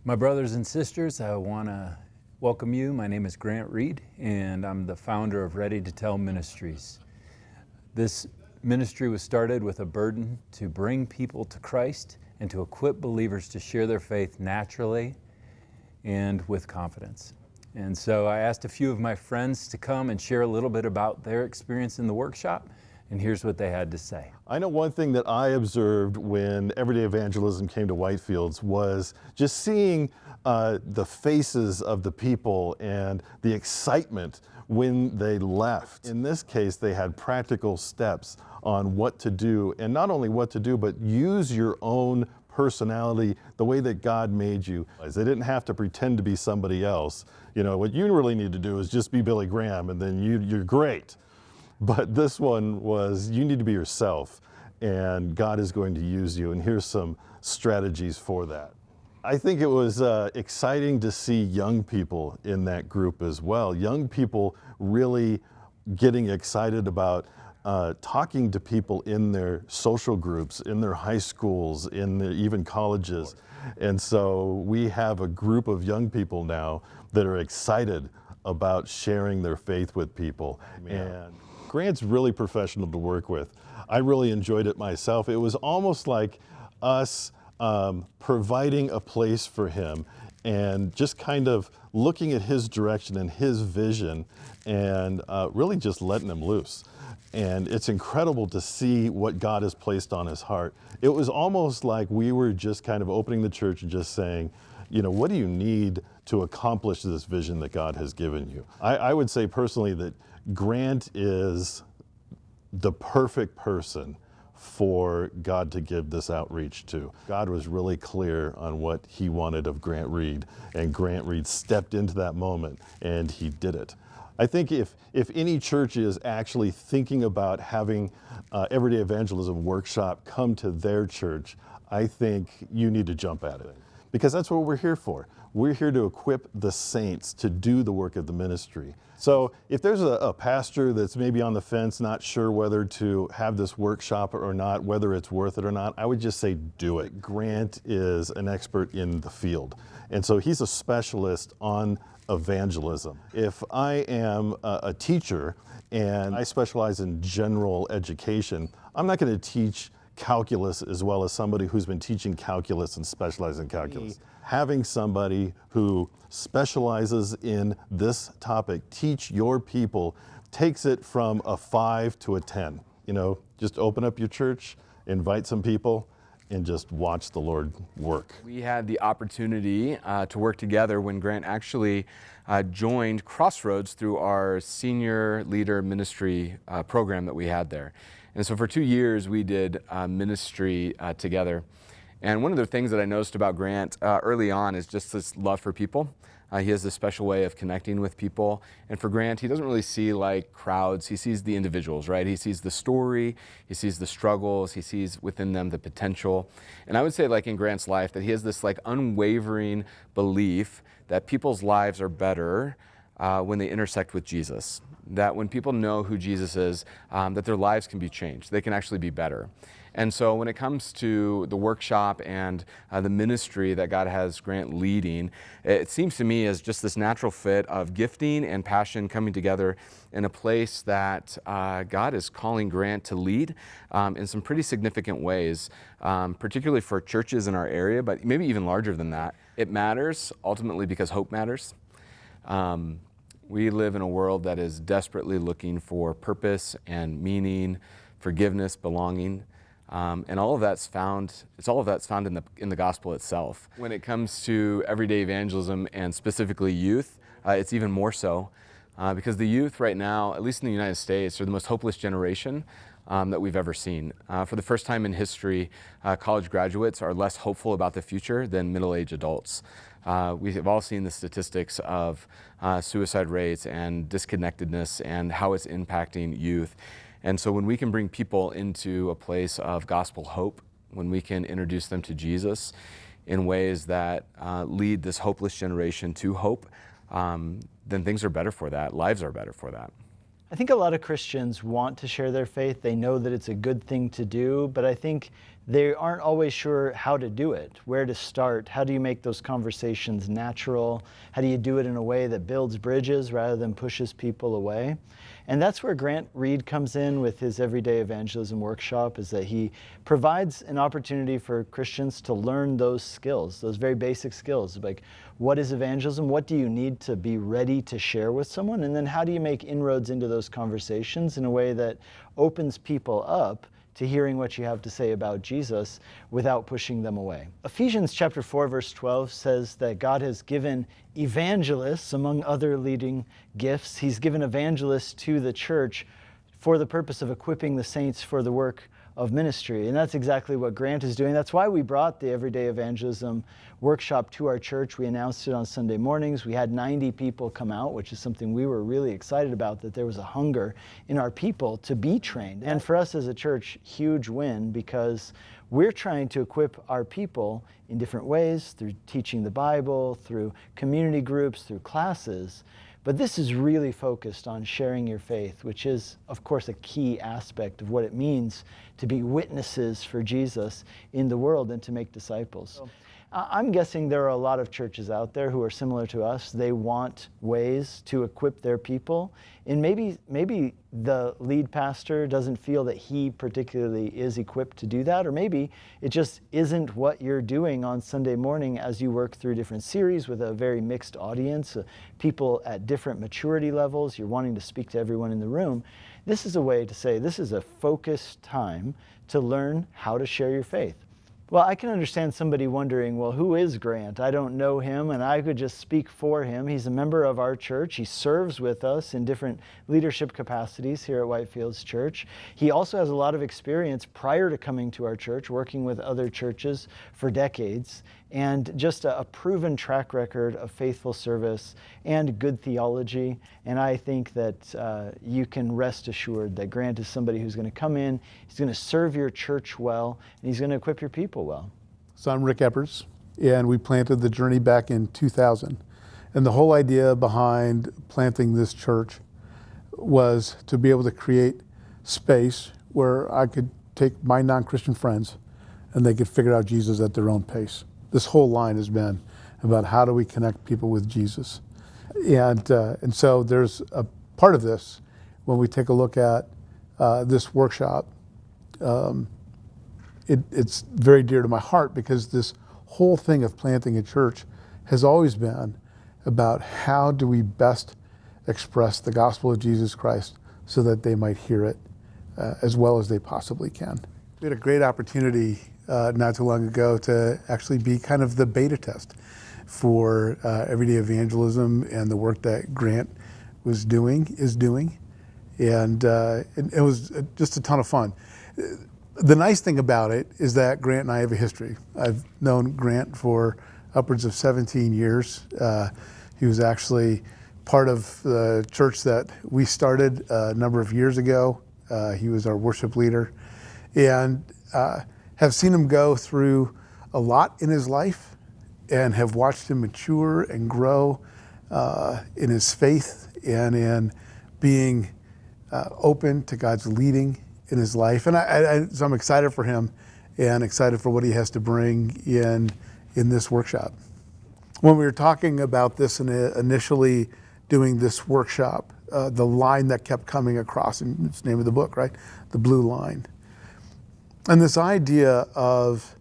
My brothers and sisters, I want to welcome you. My name is Grant Reed, and I'm the founder of Ready to Tell Ministries. This ministry was started with a burden to bring people to Christ and to equip believers to share their faith naturally and with confidence. And so I asked a few of my friends to come and share a little bit about their experience in the workshop, and here's what they had to say. I know one thing that I observed when Everyday Evangelism came to Whitefields was just seeing the faces of the people and the excitement when they left. In this case, they had practical steps on what to do, and not only what to do, but use your own personality the way that God made you. They didn't have to pretend to be somebody else. You know, what you really need to do is just be Billy Graham, and then you're great. But this one was, you need to be yourself, and God is going to use you, and here's some strategies for that. I think it was exciting to see young people in that group as well. Young people really getting excited about talking to people in their social groups, in their high schools, in even colleges. And so we have a group of young people now that are excited about sharing their faith with people. And Grant's really professional to work with. I really enjoyed it myself. It was almost like us providing a place for him and just kind of looking at his direction and his vision and really just letting him loose. And it's incredible to see what God has placed on his heart. It was almost like we were just kind of opening the church and just saying, you know, what do you need to accomplish this vision that God has given you? I would say personally that Grant is the perfect person for God to give this outreach to. God was really clear on what he wanted of Grant Reed, and Grant Reed stepped into that moment and he did it. I think if any church is actually thinking about having Everyday Evangelism Workshop come to their church, I think you need to jump at it, because that's what we're here for. We're here to equip the saints to do the work of the ministry. So if there's a pastor that's maybe on the fence, not sure whether to have this workshop or not, whether it's worth it or not, I would just say do it. Grant is an expert in the field, and so he's a specialist on evangelism. If I am a teacher and I specialize in general education, I'm not going to teach calculus as well as somebody who's been teaching calculus and specialized in calculus. Having somebody who specializes in this topic teach your people takes it from a 5 to a 10. You know, just open up your church, invite some people, and just watch the Lord work. We had the opportunity to work together when Grant actually joined Crossroads through our senior leader ministry program that we had there. And so for 2 years we did ministry together. And one of the things that I noticed about Grant early on is just this love for people. He has this special way of connecting with people. And for Grant, he doesn't really see like crowds. He sees the individuals, right? He sees the story, he sees the struggles, he sees within them the potential. And I would say, like in Grant's life, that he has this like unwavering belief that people's lives are better when they intersect with Jesus. That when people know who Jesus is, that their lives can be changed. They can actually be better. And so when it comes to the workshop and the ministry that God has Grant leading, it seems to me as just this natural fit of gifting and passion coming together in a place that God is calling Grant to lead in some pretty significant ways, particularly for churches in our area, but maybe even larger than that. It matters ultimately because hope matters. We live in a world that is desperately looking for purpose and meaning, forgiveness, belonging. And all of that's found in the gospel itself. When it comes to everyday evangelism and specifically youth, it's even more so because the youth right now, at least in the United States, are the most hopeless generation that we've ever seen. For the first time in history, college graduates are less hopeful about the future than middle-aged adults. We have all seen the statistics of suicide rates and disconnectedness and how it's impacting youth. And so when we can bring people into a place of gospel hope, when we can introduce them to Jesus in ways that lead this hopeless generation to hope, then things are better for that. Lives are better for that. I think a lot of Christians want to share their faith. They know that it's a good thing to do, but I think they aren't always sure how to do it, where to start. How do you make those conversations natural? How do you do it in a way that builds bridges rather than pushes people away? And that's where Grant Reed comes in with his Everyday Evangelism Workshop, is that he provides an opportunity for Christians to learn those skills, those very basic skills, like what is evangelism? What do you need to be ready to share with someone? And then how do you make inroads into those conversations in a way that opens people up to hearing what you have to say about Jesus without pushing them away. Ephesians chapter 4, verse 12 says that God has given evangelists, among other leading gifts, he's given evangelists to the church for the purpose of equipping the saints for the work of ministry. And that's exactly what Grant is doing. That's why we brought the Everyday Evangelism Workshop to our church. We announced it on Sunday mornings. We had 90 people come out, which is something we were really excited about, that there was a hunger in our people to be trained. And for us as a church, huge win, because we're trying to equip our people in different ways, through teaching the Bible, through community groups, through classes. But this is really focused on sharing your faith, which is, of course, a key aspect of what it means to be witnesses for Jesus in the world and to make disciples. I'm guessing there are a lot of churches out there who are similar to us. They want ways to equip their people. And maybe the lead pastor doesn't feel that he particularly is equipped to do that, or maybe it just isn't what you're doing on Sunday morning as you work through different series with a very mixed audience, people at different maturity levels. You're wanting to speak to everyone in the room. This is a way to say this is a focused time to learn how to share your faith. Well, I can understand somebody wondering, well, who is Grant? I don't know him, and I could just speak for him. He's a member of our church. He serves with us in different leadership capacities here at Whitefields Church. He also has a lot of experience prior to coming to our church, working with other churches for decades, and just a proven track record of faithful service and good theology. And I think that you can rest assured that Grant is somebody who's going to come in, he's going to serve your church well, and he's going to equip your people well. So I'm Rick Eppers, and we planted the Journey back in 2000. And the whole idea behind planting this church was to be able to create space where I could take my non-Christian friends and they could figure out Jesus at their own pace. This whole line has been about how do we connect people with Jesus. And so there's a part of this when we take a look at this workshop. It's very dear to my heart because this whole thing of planting a church has always been about how do we best express the gospel of Jesus Christ so that they might hear it as well as they possibly can. We had a great opportunity not too long ago to actually be kind of the beta test for Everyday Evangelism and the work that Grant is doing. And it was just a ton of fun. The nice thing about it is that Grant and I have a history. I've known Grant for upwards of 17 years. He was actually part of the church that we started a number of years ago. He was our worship leader, and have seen him go through a lot in his life and have watched him mature and grow in his faith and in being open to God's leading in his life. And so I'm excited for him and excited for what he has to bring in this workshop. When we were talking about this and initially doing this workshop, the line that kept coming across, and it's the name of the book, right? The blue line. And this idea of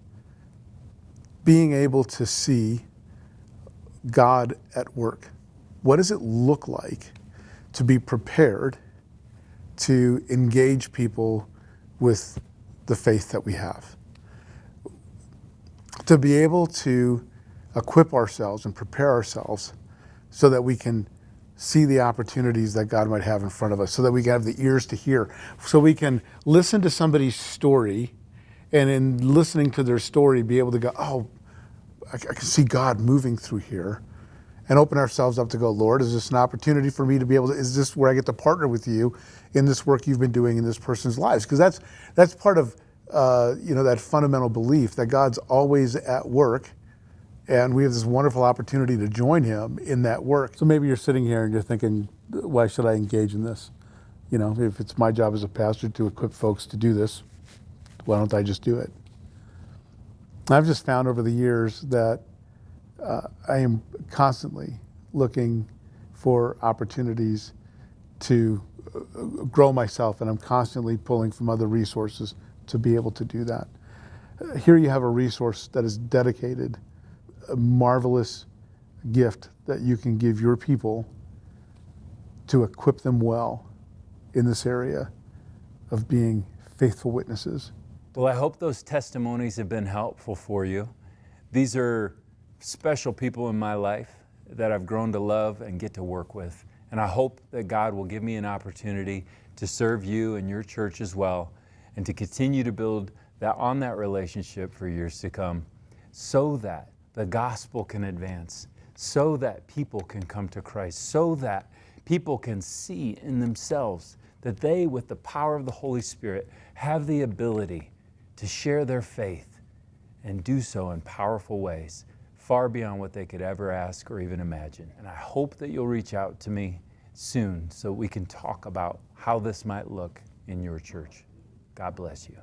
being able to see God at work. What does it look like to be prepared to engage people with the faith that we have? To be able to equip ourselves and prepare ourselves so that we can see the opportunities that God might have in front of us, so that we can have the ears to hear, so we can listen to somebody's story, and in listening to their story, be able to go, oh, I can see God moving through here, and open ourselves up to go, Lord, is this an opportunity for me to be able to, is this where I get to partner with you in this work you've been doing in this person's lives? Because that's part of that fundamental belief that God's always at work, and we have this wonderful opportunity to join him in that work. So maybe you're sitting here and you're thinking, why should I engage in this? You know, if it's my job as a pastor to equip folks to do this, why don't I just do it? I've just found over the years that I am constantly looking for opportunities to grow myself, and I'm constantly pulling from other resources to be able to do that. Here you have a resource that is dedicated, a marvelous gift that you can give your people to equip them well in this area of being faithful witnesses. Well, I hope those testimonies have been helpful for you. These are special people in my life that I've grown to love and get to work with. And I hope that God will give me an opportunity to serve you and your church as well, and to continue to build on that relationship for years to come, so that the gospel can advance, so that people can come to Christ, so that people can see in themselves that they, with the power of the Holy Spirit, have the ability to share their faith and do so in powerful ways, far beyond what they could ever ask or even imagine. And I hope that you'll reach out to me soon so we can talk about how this might look in your church. God bless you.